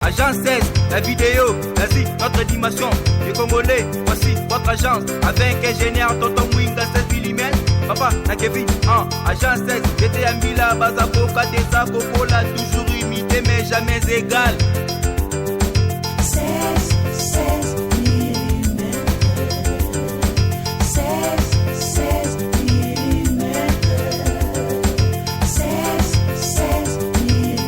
Agence 16, la vidéo, vas-y, notre animation. Les Congolais, voici votre agence. Avec ingénieur Tonton Mwinga 16 mm. Papa, na Kevin, Agence 16, j'étais à Mila, Bazako, Kadeza, Kokola, toujours imité mais jamais égal. 16 mm. 16 mm. 16 mm. 16 mm.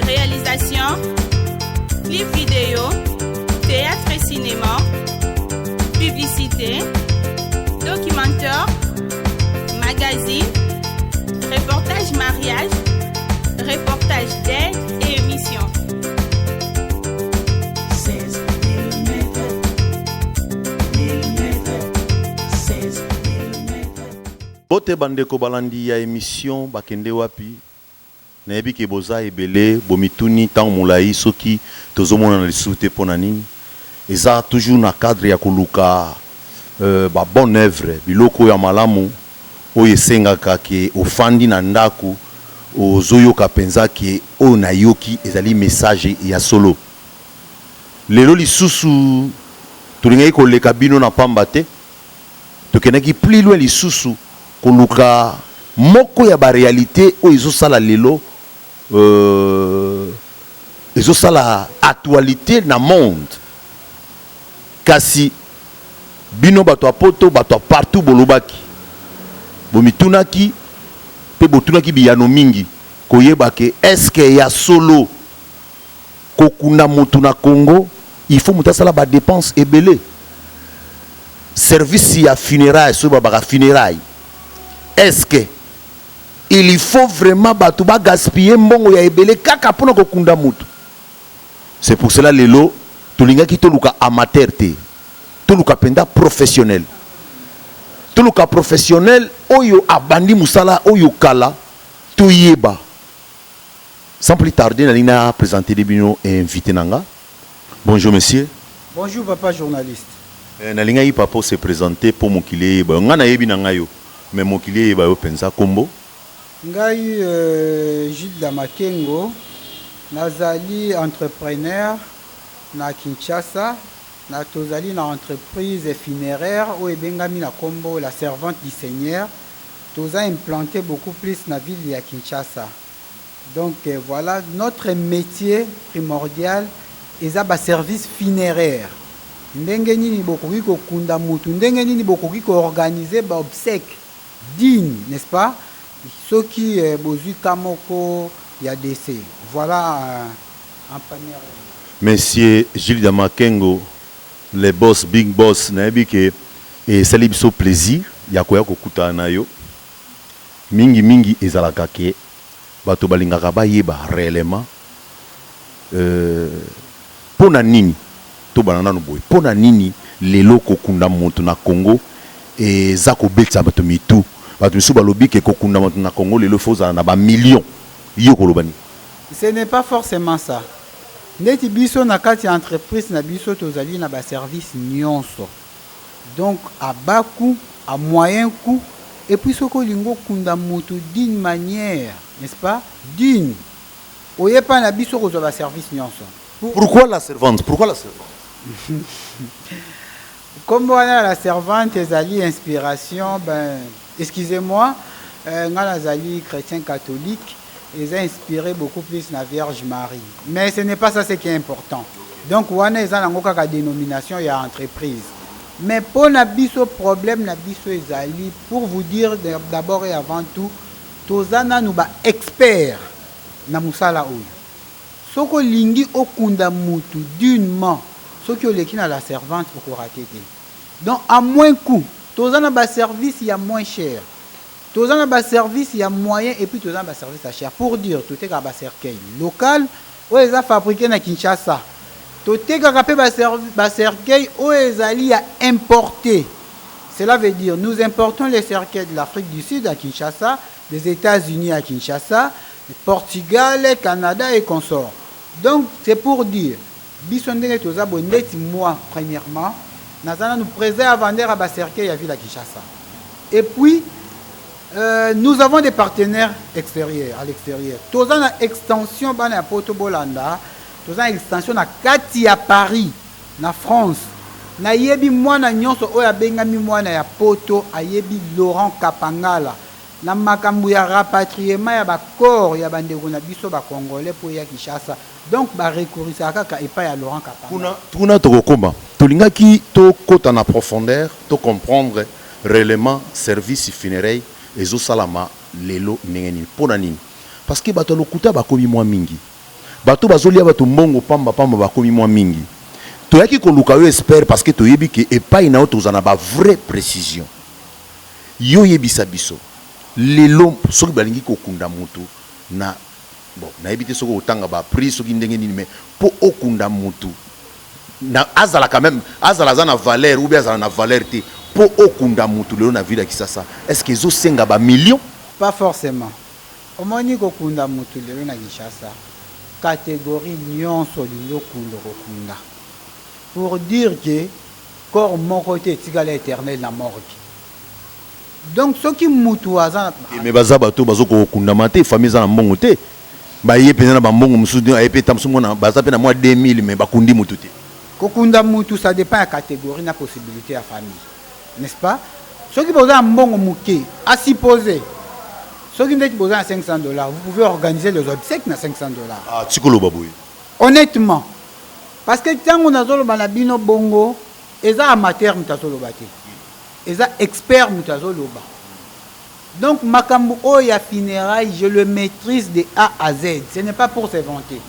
Réalisation, clip vidéo, théâtre et cinéma, publicité, documentaire, magazine, reportage mariage, reportage d'aide et émission. 16 mm. 16 mm. Bote bandeko balandi ya émission bakende wapi nayebi ke boza ebele bomituni tant molai soki tozomona na lisute pona nini eza toujours na cadre ya koluka ba bonne œuvre biloko ya malamu oyo esengaka ke ofandi na ndako ozoyoka penza ke oyo nayoki ezali message ya solo lelo lisusu tolingaki koleka bino na pamba te tokendaki plus loin lisusu koluka moko ya ba réalité oyo ezosala lelo ezosala actualité na monde kasi bino bato ya poto bato ya partout bolobaki bomitunaki pe botunaki biyano mingi koyeba ke eske ya solo kokunda motu na Congo il faut muta sala ba dépense ebele service ya funérailles so ba funérailles est-ce que il faut vraiment bato ba gaspiller mbongo ya ebele kaka pona kokunda motu. C'est pour cela lelo tolingaki toluka amateur te toluka penda professionnel toluka professionnel oyo abandi musala oyo kala toyeba. Sans plus tarder nalina présenter les bino et invité nanga. Bonjour monsieur. Bonjour papa journaliste. Nalinga yi papa se présenter pour mokile ba nga na yebi nanga yo mais mokile ba yo penza kombo. Ngai Gilles Damakengo nazali entrepreneur na Kinshasa na tozali na entreprise funéraire oyo ebengami na kombo la servante du Seigneur. Toza implanté beaucoup plus na ville ya Kinshasa. Donc voilà notre métier primordial eza ba service funéraire. Ndenge nini bokoki kokunda mutu, ndenge nini bokoki ko organiser ba obsèques digne, n'est-ce pas? Ceux qui bozui kamoko ya décès. Voilà en première. Monsieur Gilles Damakengo, les boss, big boss, naebi ke et célébrer plaisir ya koya kokuta na yo. Mingi ezalaka ke bato balingaka bayeba réellement pona nini to banana no boy pona nini lelo kokunda moto na Congo et za ko betsa bato mitu bato misu balobi ke kokunda moto na Congo lelo foza na ba millions yo kolobani. Ce n'est pas forcément ça. Ndeti biso na kati ya entreprise na biso tozali na ba service nyonso. Donc à bas coût, à moyen coût et puis soko lingo kunda moto d'une manière, n'est-ce pas? Digne. Oye pas na biso ko ba service nyonso. Pourquoi la servante? Pourquoi la servante? Comme on a la servante ezali inspiration, ben excusez-moi, ngala zali chrétien catholique, ils ont inspiré beaucoup plus la Vierge Marie. Mais ce n'est pas ça ce qui est important. Donc wana eza nango kaka dénomination ya entreprise. Mais pour nabiso problème nabiso ezali pour vous dire d'abord et avant tout tozana nous ba expert na musala oyo. Soko lingi okunda mutu dignement, soki oleki na la servante pour rater. Donc à moins coût, tozana ba service ya moins cher. Tozana ba service ya moyen et puis tozana ba service à cher pour dire tout est ba cercueil local ou eza fabriqué na Kinshasa. Toteka kapé ba cercueil ou ezali à importer. Cela veut dire nous importons les cercueils de l'Afrique du Sud à Kinshasa, des États-Unis à Kinshasa, Portugal, Canada et consorts. Donc c'est pour dire bisondé toza bondeti moi premièrement nazana nous préserve vendre à ba cercueil à ville à Kinshasa. Et puis Nous avons des partenaires extérieurs, à l'extérieur. Tous en extension, dans la Poto Bolanda, tous en extension, na Kati à Paris, na France. Na yebi mwana nyonso oya bengami mwana ya poto ayebi Laurent Kapangala. Na makambu ya rapatriement ya bakor ya bandeko na biso ba congolais pour ya Kinshasa. Donc ba recourir kaka epa ya Laurent Kapangala. Tuna tokokoma. Tolingaki to kota na profondeur, to comprendre réellement service funéraire ezo salama lelo nengeni pona nini. Parce que bato lokuta bakomi mwa mingi. Bato bazolia bato mbongo pamba bakomi mwa mingi. Toyaki koluka yo espère parce que toyebi ke epai na tozana ba vraie précision. Yo yebisa biso. Lelo soki balingi kokunda mutu na bon na ebité soko otanga ba prix soki ndenge nini mais po okunda mutu na azala quand même azala za na valeur ou bien azala na valeur te po okunda mutu lelo na ville ya Kisasa. Est-ce que zo senga ba millions? Pas forcément. Omoni kokunda mutu lelo na Kinshasa. Catégorie nyonso lilo kunda kokunda. Pour dire que corps mon côté tigala éternel na morgue. Donc ce qui mutu azana mais baza bato bazoko kunda mate famille za na mbongo te. Ba ye pena na mbongo musudu ayepe tamsumo na baza pe na moi 2000 mais bakundi mutu te. Kokunda mutu ça dépend de la catégorie na possibilité à famille. N'est-ce pas? Ce qui besoin mbongo muke à supposer. Ce qui n'est besoin à $500, vous pouvez organiser les obsèques na $500. Ah tikolo baboy. Honnêtement parce que tant on a zolo banabino bongo eza amateur mutazolo bate. Eza expert mutazolo ba. Donc makambu o ya funérailles je le maîtrise de A à Z. Ce n'est pas pour se vanter.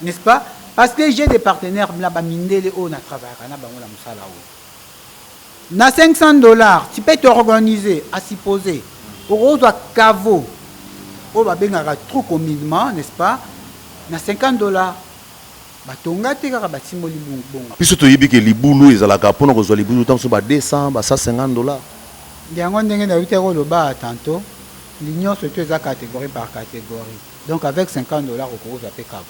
N'est-ce pas? Parce que j'ai des partenaires là-bas mindele o na travail na bango la musala o. Na $500, tu peux t'organiser à supposer. Au doit cavo. O ba bengaka trop communément, n'est-ce pas? Na $50. Batonga te kaka batimoli bonga. Piso to yebi ke libulu ezalaka pona ko zwa libulu tant so ba $200 ba $150. Ndiango ndenge na yuté ko loba tantôt, l'union surtout eza catégorie par catégorie. Donc avec $50 ko za pe cavo.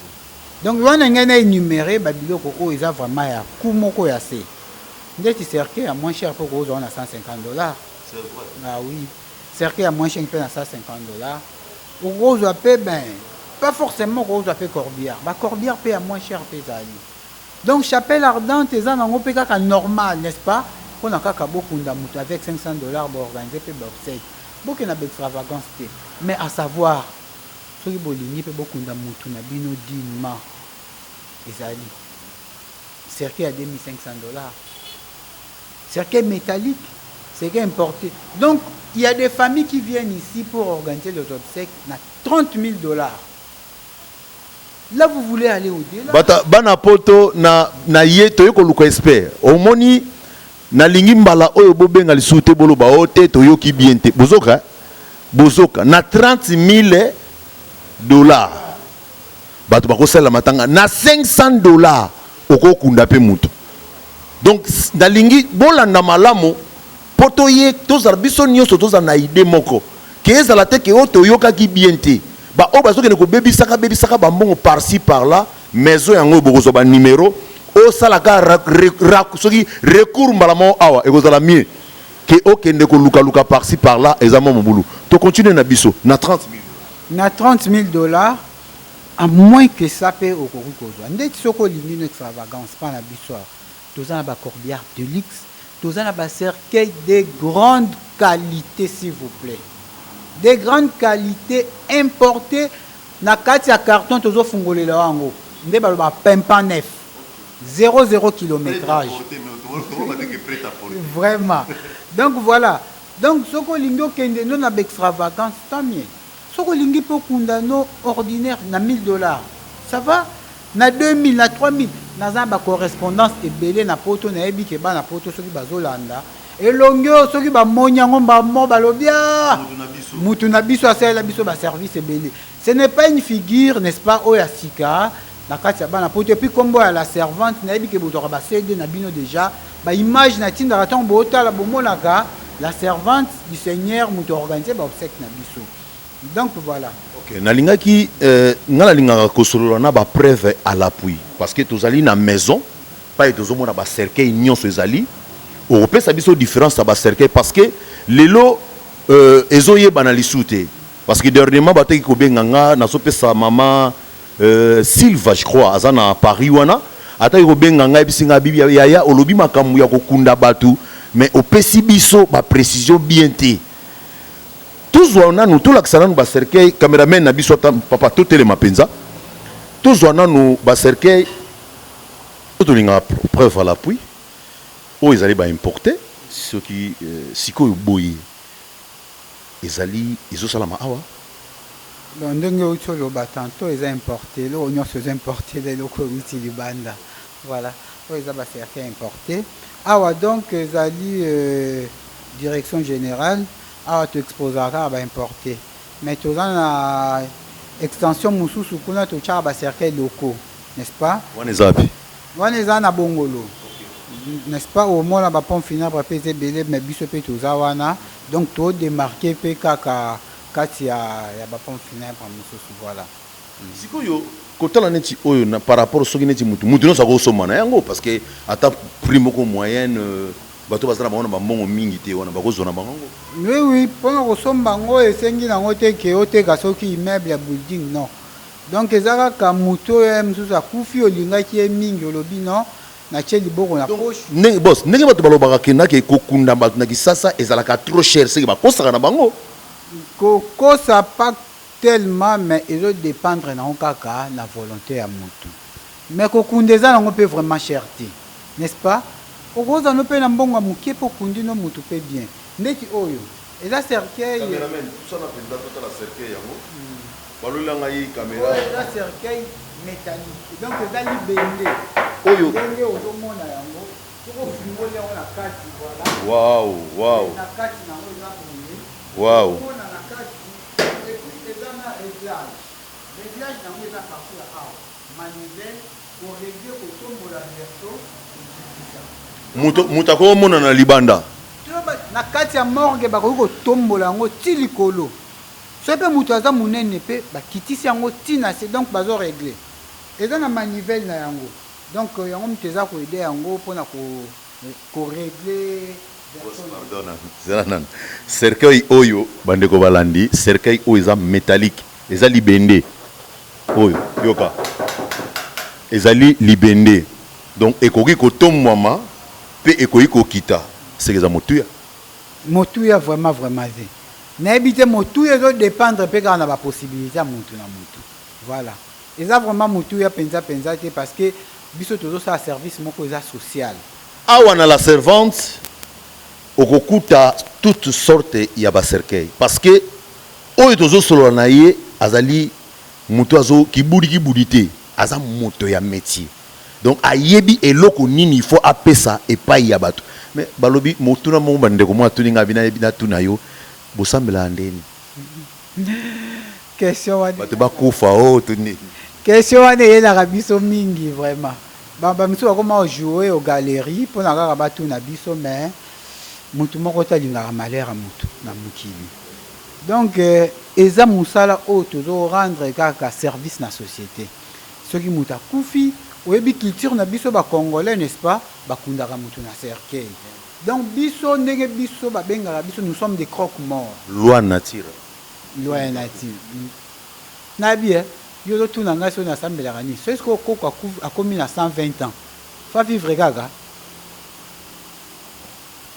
Donc wana ngena énuméré ba biloko o eza vraiment ya kumoko ya se. Ndeti cercle à moins cher pour ko za na $150. C'est vrai. Ah oui. Cercle à moins cher pe na $150. Au za pe ben pas forcément rose à fait corbière. Bah corbière paye à moins cher paysager. Donc chapelle ardente et ça n'en peut qu'à normal, n'est-ce pas? On a qu'à beaucoup d'amour avec $500 pour organiser peu d'obsèques. Beaucoup d'extravagance. Mais à savoir, ceux qui bolini peut beaucoup d'amour tout n'a bino dignement. Ezali. Cercle à $2,500. Cercle métallique, c'est qui importé. Donc il y a des familles qui viennent ici pour organiser les obsèques à $30,000. Là, vous voulez aller au-delà. Bata bana poto na ye to yeko luko expert. Omoni na lingi mbala oyo bobenga lisute bolo ba ote to yoki biente. Bozoka na $30,000. Bato bako sala matanga na $500 oko kunda pe mutu. Donc na lingi bolanda malamo poto ye to zarbiso nyoso to za na ide moko. Ke ezala te ke oto yoka ki biente. Ba o bazo ke ne ko baby saka ba mbongo par-ci par-là maison yango bokozo ba numéro o sala ka soki recours mbalamo awa e kozala mieux ke o kende ko luka par-ci par-là ezamo mobulu to continuer na biso na $30,000 na $30,000 à moins que ça paie au korukozo ndeti soko lingi extravagance pas na biso tozana ba corbière de luxe tozana ba cercueil de grande qualité s'il vous plaît. Des grandes qualités importées na kati ya carton tozo fungolela wango nde baloba pempa neuf 0 kilométrage vraiment. Donc voilà, donc soko lingi okende no na extravagance tant mieux. Soko lingi po kundano ordinaire na $1,000, ça va na 2,000 na 3,000 na za ba correspondance ebele na poto na yebi ke ba na poto soki bazolanda elongyo soki ba monyango ba mo balobia mutu na biso asala biso ba service ebele. Ce n'est pas une figure, n'est-ce pas, oyasika na kati ya bana poto puis kombo ya la servante na yebi ke botoka ba cede na bino déjà ba image na tinda raton botala bomonaka la servante du Seigneur mutu organisé ba obsèque na biso. Donc voilà. OK, nalingaki ngala lingaka kosolola na ba preuve à l'appui parce que tozali na maison pas tozomona ba cercueil nyonso ezali. Européen ça biso différence à ba cercueil parce que lelo ezoye banalisu te parce que dernièrement bataki kobenganga nasopesa mama Sylva je crois aza na Paris wana ataki kobenganga ebisinga bibi yaya olobi makambo ya kokunda batu mais opesi biso ba précision bien te tozwa nanu tolakisa nanu bacercueil cameraman na biso papa totelema mpenza tozwa nanu bacercueil tolinga preuve à l'appui oyo ezali baimporte soki sikoyo boye ezali ezosalama awa donc ndenge outi oloba tanto eza importé eloko nyonso eza importé leloko euti libanda voilà oyo eza bacercueil importé awa donc ezali direction générale awa toexposaka kaka baimporté mais toza na extension mosusu kuna totyaka bacercueil locaux n'est-ce pas wana eza api wana eza na bongolo n'est-ce pas omona bapompe funèbre mpe eza ebele mais biso mpe toza wana donc todémarke mpe kaka kati ya bapompe funèbre mosusu voilà sikoyo kotala neti oyo na par rapport soki neti mutu nyonso akosomba na yango parce que ata prix moko moyenne bato bazala bango na bambongo mingi te wana bakozwa na bango oui mpona kosomba yango esengi nango te ke oteka soki immeuble ya building non donc eza kaka motu oyo mosusu akufi olingaki ye mingi olobi non natie liboko na poche bos ndenge bato balobaka kendaki kokunda bato na kisasa ezalaka trop cher seki bakosaka na bango kokosa pas tellement mais ezodépendre nango kaka na volonté ya motu mais kokunda eza nango mpe vraiment cher te n'est-ce pas okoza no mpe na mbongo ya moke mpo okundi no motu mpe bien ndeti oyo eza cercueil eza cercueil métallique donc eza libende oyo ndenge ozomona yango tokofungoli yango na kati voilà wow na kati nango eza boye wow omona na kati epuis eza na réglage nango eza partout ya awa manivelle koregle kotombola verso moto akomona na libanda na kati ya morgue bakoki kotombola yango ti likolo so mpe moto aza monene mpe bakitisi yango ti na se donc bazoregle eza na manivelle na yango donc yango moto eza koede yango mpona koregle cercueil oyo bandeko balandi cercueil oyo eza métallique eza libende oyo yoka ezali libende donc ekoki kotombwama mpe ekoki kokita seke eza motuya vraiment te nayebi te motuya ezodépendre mpe kaka na bapossibilité ya motu na motu voilà eza vraiment motuya mpenza te parce que biso tozosala service moko eza social awa na la servante okokuta toute sorte ya bacercueil parce que oyo tozosolola na ye azali moto azo kibudi te aza moto ya métier donc ayebi eloko nini il faut apesa epai ya bato mais balobi motuna mo bandeko mo atuninga bina tuna yo bosambela ndeni question wana bato bakufa o tuni question wana eyelaka biso mingi vraiment bamiso bakoma ojouer au galerie mpona kaka batuna biso mais motu moko talingaka malere ya motu na mokili donc eza mosala oyo tozorendre kaka service na société soki moto akufi oyebi culture na biso bacongolais n'est-ce pas bakundaka motu na cercueil donc biso ndenge biso babengaka biso nous sommes des croque-morts loi nature nabi yo ozotuna ngai so nasambelaka nini so eske okoko akomi na 120 ans fa vivre kaka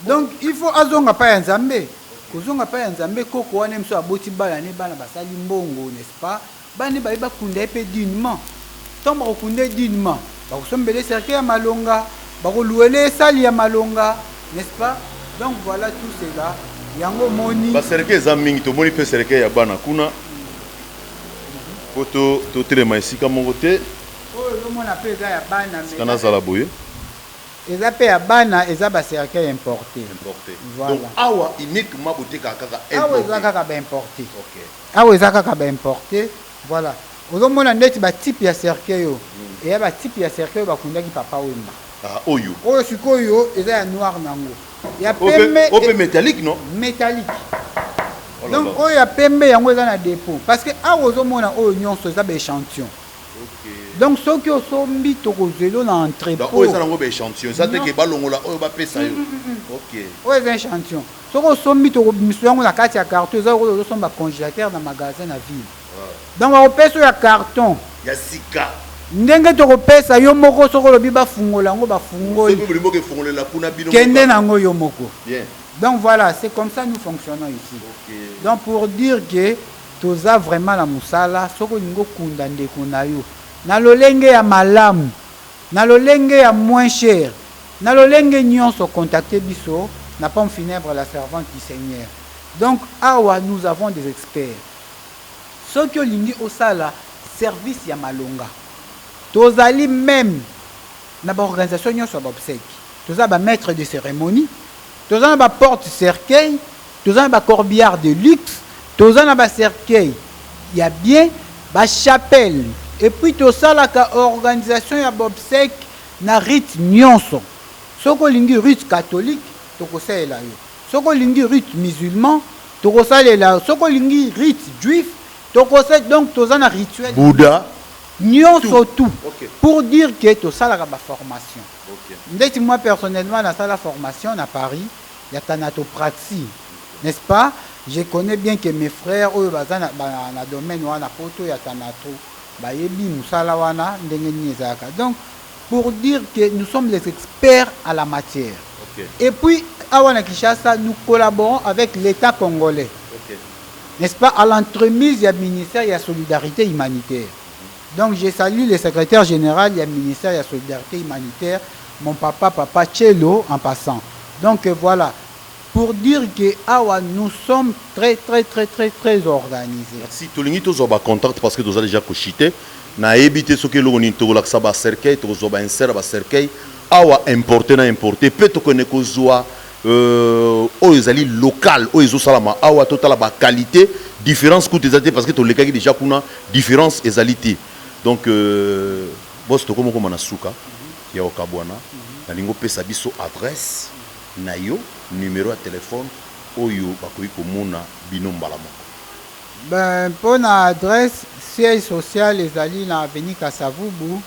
donc il faut azonga pa ya nzambe kozonga pa ya nzambe koko wana moso aboti bana ne bana basali mbongo n'est-ce pas bana baye bakunda ye mpe dignement ntango bakokunda ye dignement bakosombela cercueil ya malonga bakoluwela esali ya malonga n'est-ce pas donc voilà tout cela yango moni bacercueil eza mingi tomoni mpe cercueil ya bana kuna po totelema esika moko te oyo ozomona mpe eza ya bana sika nazala boye eza mpe ya bana eza bacercueil importé voilà. Donc awa uniquement botekaka kaka awa eza kaka baimporté awa eza kaka baimporté voilà ozomona ndeti batype ya cercueil oyo eya batype ya cercueil oyo bakundaki papa wemba oyo sikoyo eza ya noir nango ya pembe ope métallique non métallique donc oyo ya pembe yango eza na dépôt parce que awa ozomona oyo nyonso eza baéchantillon donc soki osombi tokozwelo na entrepôt oyo eza nango baéchantillon eza teke balongola oyo bapesa yo oyo eza échantillon soko sombi to misuango na kati ya carton za ko somba congélateur na magasin na ville donc au peso ya carton ya sika ndenge to ko pesa yo moko soko lobi ba fungola ngo ba fungoli kende nango yo moko. Bien. Donc voilà, c'est comme ça nous fonctionnons ici. Okay. Donc pour dire que toza vraiment la musala soko lingo kunda ndeko na yo na lolenge ya malamu na lolenge ya moins cher na lolenge nyonso contacter biso na pomme funèbre la servante du Seigneur. Donc awa nous avons des experts ceux qui lingi osala service ya malonga tozali même na ba organisation nyonso ba obsèque toza ba maître de cérémonie toza ba porte cercueil toza ba corbillard de luxe toza na ba cercueil ya bien ba chapelle et puis tosala ka organisation ya ba obsèque na rite nyonso soko lingi rite catholique tokosalela yo soko lingi rite musulman tokosalela soko lingi rite juif tokosala donc toza na rituel Bouddha nyonso tout Okay. pour dire que tosalaka ba formation. Okay. Ndeti moi personnellement dans la formation à Paris il y a thanatopraxie n'est-ce pas. Je connais bien que mes frères oyo baza na domaine wana poto ya thanato bayebi musala wana ndenge nini ezalaka. Donc pour dire que nous sommes les experts à la matière. Okay. Et puis à Wana Kinshasa nous collaborons avec l'État congolais. Okay. N'est-ce pas, à l'entremise du ministère de la solidarité humanitaire. Donc je salue le secrétaire général du ministère de la solidarité humanitaire, mon papa Tchelo en passant. Donc voilà, pour dire que awa, nous sommes très organisés. Merci. Tolingi tozo ba contact parce que toza déjà kochité na ebité ce que l'on to la ba cercueil tozo ba insert ba cercueil awa importer peut to connaître kozwa ezali local ezo salama awa total ba qualité différence coûte ezali parce que to lekaki déjà kuna différence ezali. Donc boss to komo na suka ya okabwana na lingo pesa biso adresse na yo numéro de téléphone oyo bakoyi komona bino mbala moko. Ben pour na adresse siège social ezali na avenue Kasavubu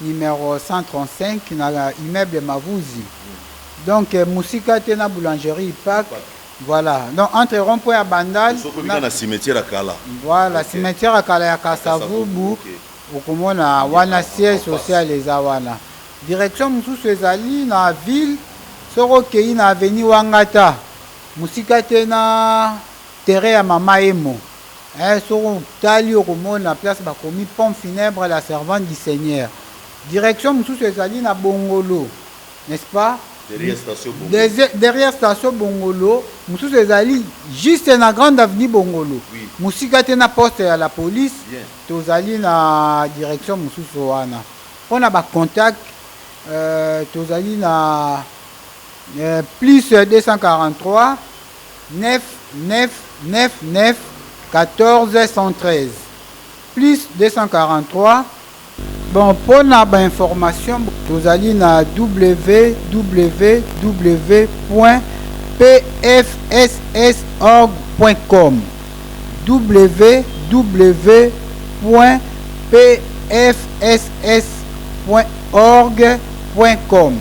numéro 135 na immeuble Mavuzi. Donc musika tena boulangerie Ipak. Voilà. Donc entre rond-point à Bandal na cimetière à Kala. Voilà, okay. Cimetière à Kala ya Kasavubu. Okomona wana siège social ezawana. Direction mususu ezali na ville soko kei na avenue Wangata. Musika tena terrain ya Mama Emo. Soko tali okomona place bakomi pomme funèbre la servante du Seigneur. Direction mususu ezali na Bongolo. N'est-ce pas? Derrière station Bongolo, mususu ezali juste na grande avenue Bongolo. Oui. Musika tena poste à la police. Bien. Tozali na direction mususu wana. On a ba contact tozali na plus 243 9 9 9 9 14 113 plus 243. Bon, pour la information, vous allez na www.pfssorg.com www.pfss.org.com.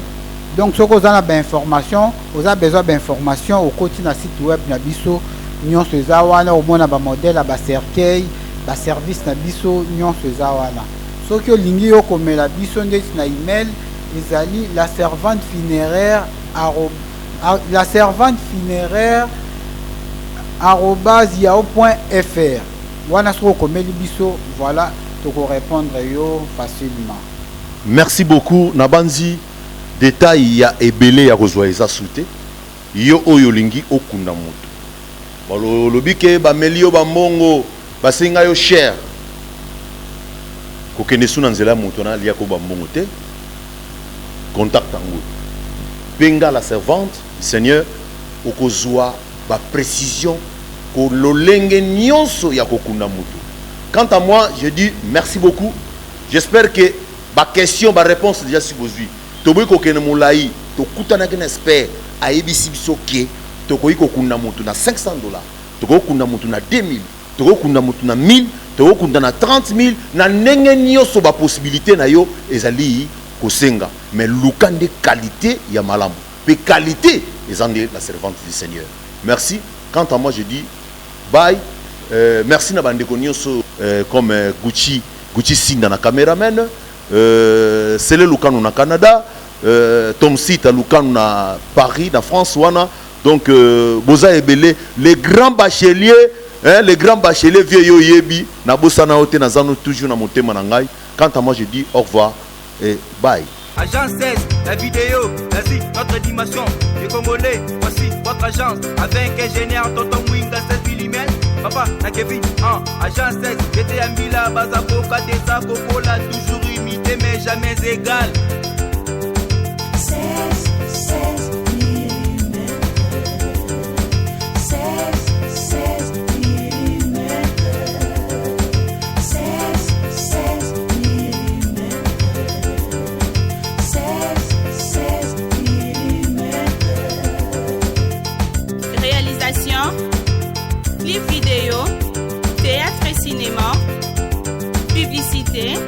Donc, ce que vous avez d'informations, vous avez besoin d'informations au côté de site web Nabiso, Nyon Sezawana, au moins, modèle, à cercueil, à service Nabiso, Nyon Sezawana. Ce que l'ingio comme la biso na email, ezali la servante funéraire @yahoo.fr. Wana soko comme biso, voilà, tu peux répondre yo facilement. Merci beaucoup Nabanzi. Détail ya ebele ya kozwaeza souté. Yo oyo lingi okunda moto. Balo lobike ba melio ba mbongo basinga yo cher. Kokende suna nzela moto na lia ko ba mbongo te. Contact ango. Benga la servante du Seigneur okozwa ba précision ko lolenge nyonso ya kokunda moto. Quant à moi, je dis merci beaucoup. J'espère que ba question ba réponse déjà si vous toboyi kokene molai to kutana ken expert ayebisi biso ke to koyi kokunda moto na $500 to kokunda moto na 2000 to kokunda moto na 1000 to kokunda na 30000 na ndenge nyonso ba possibilité na yo ezali kosenga mais lukande qualité ya malamu pe qualité ezande la servante du Seigneur. merci. Quant à moi, je dis bye. Merci na bandeko nyonso comme Gucci Sinda na cameraman, Sele Lukanu na Canada, Tom Sita Lukanu na Paris, na France wana. Donc boza ebele les grands bacheliers, les grands bacheliers vieux yebi na bosana ote na zano toujours na motema na ngai. Quant à moi, je dis au revoir et bye. Agence 16, la vidéo, vas-y, notre dimension. Les Congolais, voici votre agence. Avec ingénieur Tonton Mwinga 16 mm. Papa, na Kevin, agence 16. J'étais à Mila, Bazaboka, Tessa, Cocola, toujours imité, mais jamais égal. 16 mm. 16 mm. 16 mm. 16 mm. Réalisation, clip vidéo, théâtre et cinéma, publicité,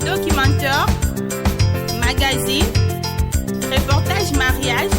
documentaire, magazine, reportage mariage,